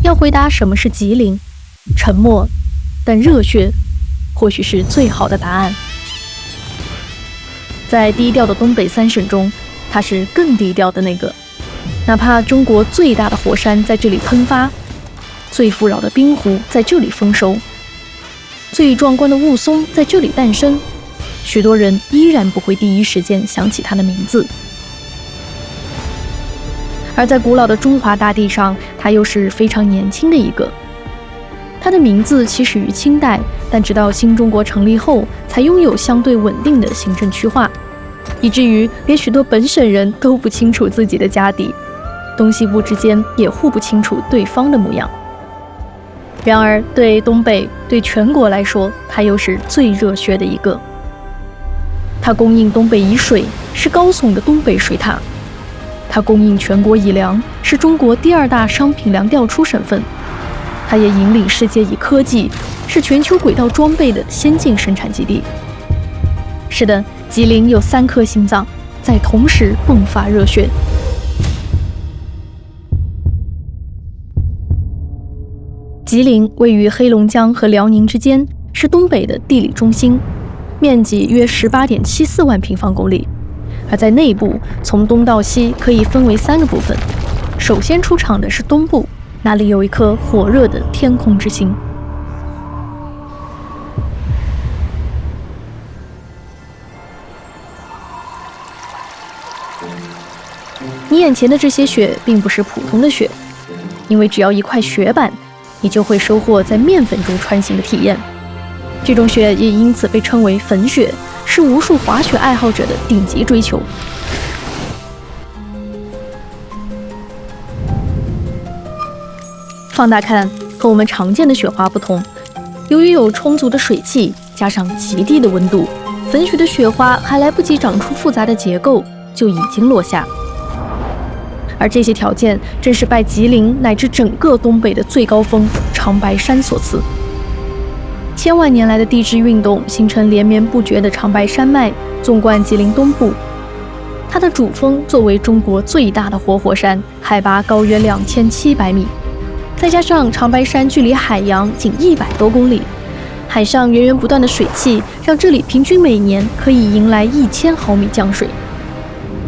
要回答什么是吉林，沉默但热血或许是最好的答案。在低调的东北三省中，它是更低调的那个。哪怕中国最大的火山在这里喷发，最富饶的冰湖在这里丰收，最壮观的雾凇在这里诞生，许多人依然不会第一时间想起它的名字。而在古老的中华大地上，它又是非常年轻的一个。它的名字起始于清代，但直到新中国成立后，才拥有相对稳定的行政区划，以至于连许多本省人都不清楚自己的家底，东西部之间也互不清楚对方的模样。然而，对东北、对全国来说，它又是最热血的一个。它供应东北以水，是高耸的东北水塔；它供应全国以粮，是中国第2大商品粮调出省份；它也引领世界以科技，是全球轨道装备的先进生产基地。是的，吉林有3颗心脏，在同时迸发热血。吉林位于黑龙江和辽宁之间，是东北的地理中心，面积约18.74万平方公里。而在内部，从东到西可以分为3个部分。首先出场的是东部，那里有一颗火热的天空之星。你眼前的这些雪并不是普通的雪，因为只要一块雪板，你就会收获在面粉中穿行的体验。这种雪也因此被称为粉雪，是无数滑雪爱好者的顶级追求。放大看，和我们常见的雪花不同，由于有充足的水汽，加上极低的温度，粉雪的雪花还来不及长出复杂的结构，就已经落下。而这些条件正是拜吉林乃至整个东北的最高峰长白山所赐。千万年来的地质运动形成连绵不绝的长白山脉，纵贯吉林东部。它的主峰作为中国最大的活火山，海拔高约2700米，再加上长白山距离海洋仅100多公里，海上源源不断的水汽让这里平均每年可以迎来1000毫米降水。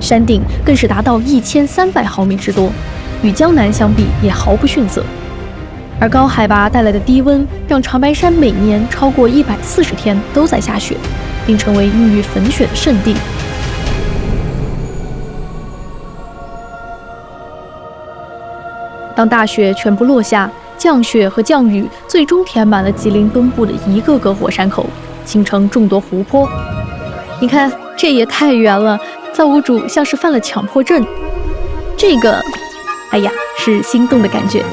山顶更是达到1300毫米之多，与江南相比也毫不逊色。而高海拔带来的低温，让长白山每年超过140天都在下雪，并成为孕育粉雪的圣地。当大雪全部落下，降雪和降雨最终填满了吉林东部的一个个火山口，形成众多湖泊。你看，这也太圆了，造物主像是犯了强迫症。这个，哎呀，是心动的感觉。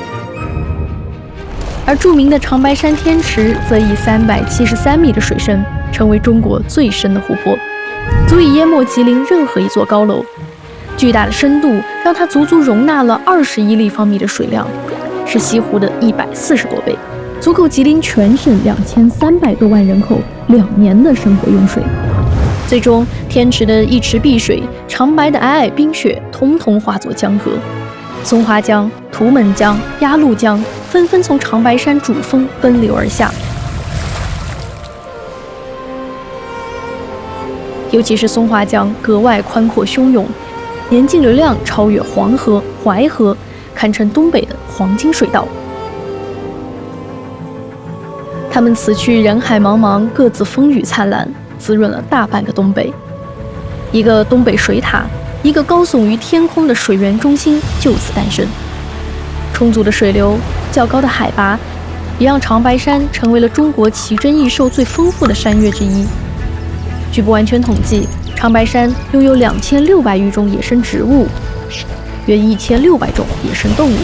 而著名的长白山天池则以373米的水深，成为中国最深的湖泊，足以淹没吉林任何一座高楼。巨大的深度让它足足容纳了20亿立方米的水量，是西湖的140多倍，足够吉林全省2300多万人口2年的生活用水。最终，天池的一池碧水，长白的皑皑冰雪，统统化作江河。松花江、图们江、鸭绿江纷纷从长白山主峰奔流而下。尤其是松花江格外宽阔汹涌，年径流量超越黄河、淮河，堪称东北的黄金水道。它们此去人海茫茫，各自风雨灿烂，滋润了大半个东北。一个东北水塔，一个高耸于天空的水源中心就此诞生。充足的水流，较高的海拔，也让长白山成为了中国奇珍异兽最丰富的山岳之一。据不完全统计，长白山拥有2600余种野生植物，约1600种野生动物。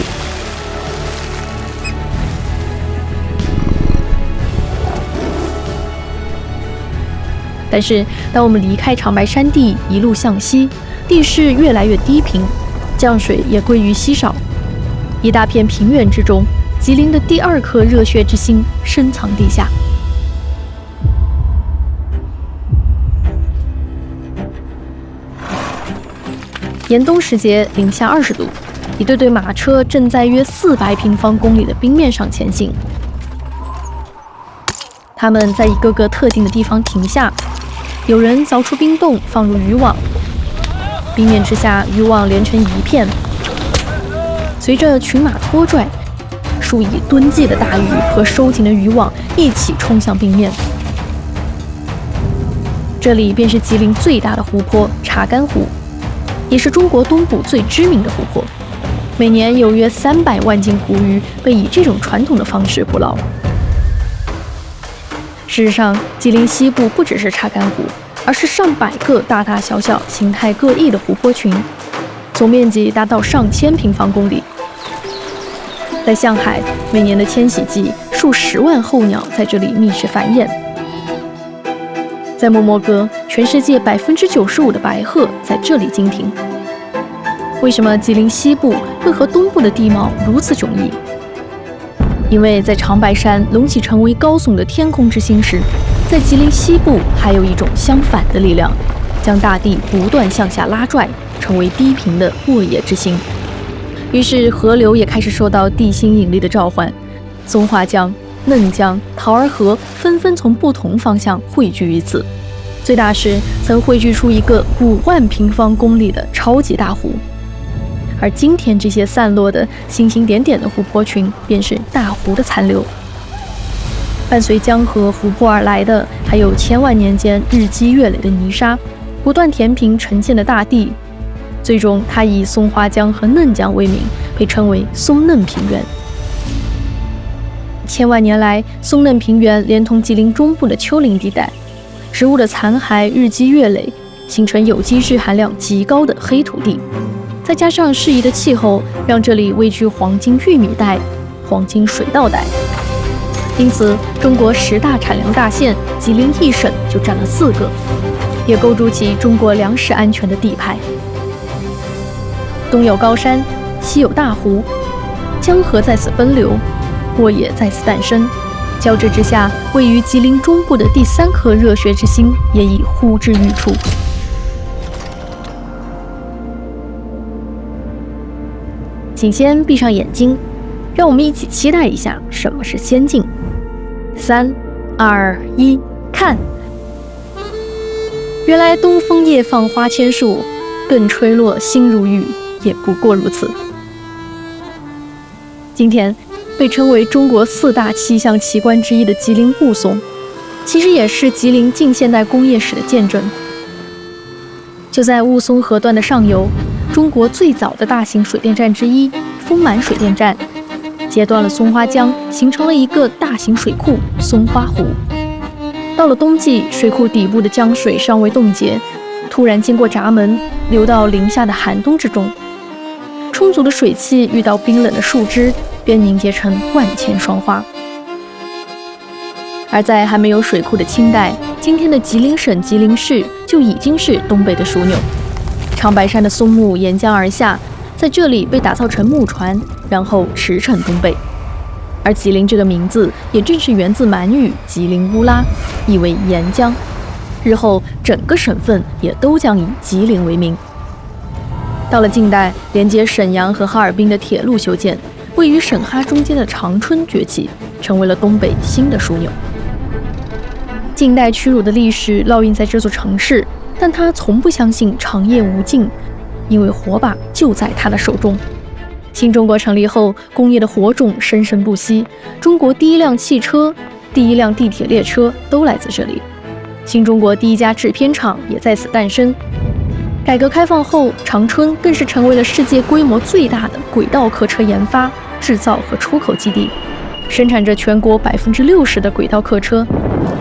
但是，当我们离开长白山地，一路向西，地势越来越低平，降水也归于稀少。一大片平原之中，吉林的第2颗热血之星深藏地下。严冬时节零下20度，一队队马车正在约400平方公里的冰面上前行。他们在一个个特定的地方停下，有人凿出冰洞放入渔网，冰面之下渔网连成一片，随着群马拖拽，数以吨计的大鱼和收紧的渔网一起冲向冰面。这里便是吉林最大的湖泊查干湖，也是中国东部最知名的湖泊。每年有约300万斤湖鱼被以这种传统的方式捕捞。事实上，吉林西部不只是查干湖，而是上百个大大小小、形态各异的湖泊群，总面积达到上千平方公里。在象海，每年的迁徙季，数10万候鸟在这里觅食繁衍。在莫莫哥，全世界95%的白鹤在这里经停。为什么吉林西部会和东部的地貌如此迥异？因为在长白山隆起成为高耸的天空之星时，在吉林西部还有一种相反的力量，将大地不断向下拉拽，成为低频的沃野之星。于是河流也开始受到地心引力的召唤，松花江、嫩江、桃儿河纷纷从不同方向汇聚于此。最大时曾汇聚出一个5万平方公里的超级大湖。而今天这些散落的星星点点的湖泊群，便是大湖的残留。伴随江河湖泊而来的，还有千万年间日积月累的泥沙，不断填平呈现的大地。最终，它以松花江和嫩江为名，被称为松嫩平原。千万年来，松嫩平原连同吉林中部的丘陵地带，植物的残骸日积月累，形成有机质含量极高的黑土地。再加上适宜的气候，让这里位居黄金玉米带、黄金水稻带。因此，中国10大产粮大县，吉林一省就占了4个，也构筑起中国粮食安全的底牌。东有高山，西有大湖，江河在此奔流，沃野在此诞生。交织之下，位于吉林中部的第3颗热血之星也已呼之欲出。请先闭上眼睛，让我们一起期待一下什么是仙境。3、2、1，看！原来东风夜放花千树，更吹落星如雨，也不过如此。今天被称为中国4大气象奇观之一的吉林雾凇，其实也是吉林近现代工业史的见证。就在雾凇河段的上游，中国最早的大型水电站之一丰满水电站，截断了松花江，形成了一个大型水库松花湖。到了冬季，水库底部的江水尚未冻结，突然经过闸门，流到零下的寒冬之中。充足的水汽遇到冰冷的树枝，便凝结成万千霜花。而在还没有水库的清代，今天的吉林省吉林市就已经是东北的枢纽。长白山的松木沿江而下，在这里被打造成木船，然后驰骋东北。而吉林这个名字也正是源自满语吉林乌拉，意为沿江。日后整个省份也都将以吉林为名。到了近代，连接沈阳和哈尔滨的铁路修建，位于沈哈中间的长春崛起，成为了东北新的枢纽。近代屈辱的历史烙印在这座城市，但他从不相信长夜无尽，因为火把就在他的手中。新中国成立后，工业的火种生生不息，中国第一辆汽车、第一辆地铁列车都来自这里。新中国第一家制片厂也在此诞生。改革开放后，长春更是成为了世界规模最大的轨道客车研发、制造和出口基地，生产着全国60%的轨道客车。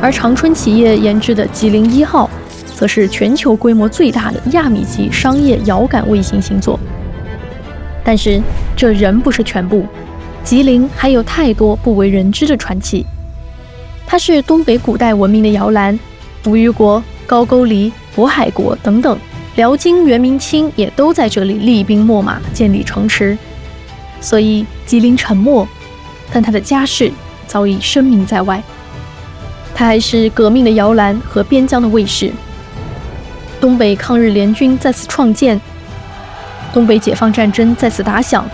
而长春企业研制的吉林1号，则是全球规模最大的亚米级商业遥感卫星星座。但是这仍不是全部，吉林还有太多不为人知的传奇。它是东北古代文明的摇篮，扶余国、高句丽、渤海国等等，辽金、元、明清也都在这里厉兵秣马，建立城池。所以吉林沉默，但他的家世早已声名在外。他还是革命的摇篮和边疆的卫士。东北抗日联军在此创建，东北解放战争再次打响，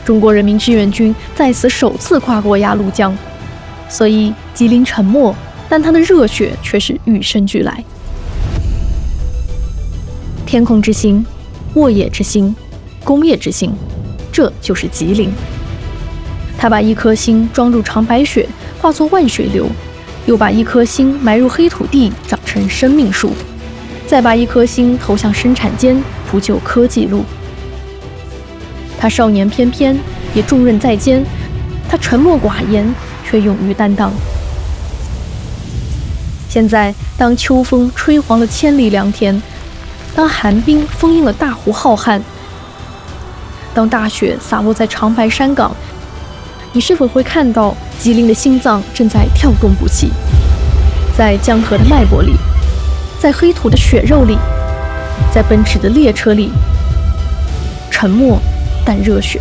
中国人民志愿军在此首次跨过鸭绿江。所以吉林沉默，但他的热血却是与生俱来。天空之星、沃野之星、工业之星，这就是吉林。他把一颗星装入长白雪，化作万水流，又把一颗星埋入黑土地，长成生命树，再把一颗星投向生产间，铺就科技路。他少年翩翩，也重任在肩；他沉默寡言，却勇于担当。现在，当秋风吹黄了千里良田，当寒冰封印了大湖浩瀚，当大雪洒落在长白山岗，你是否会看到吉林的心脏正在跳动不息？在江河的脉搏里，在黑土的血肉里，在奔驰的列车里，沉默但热血。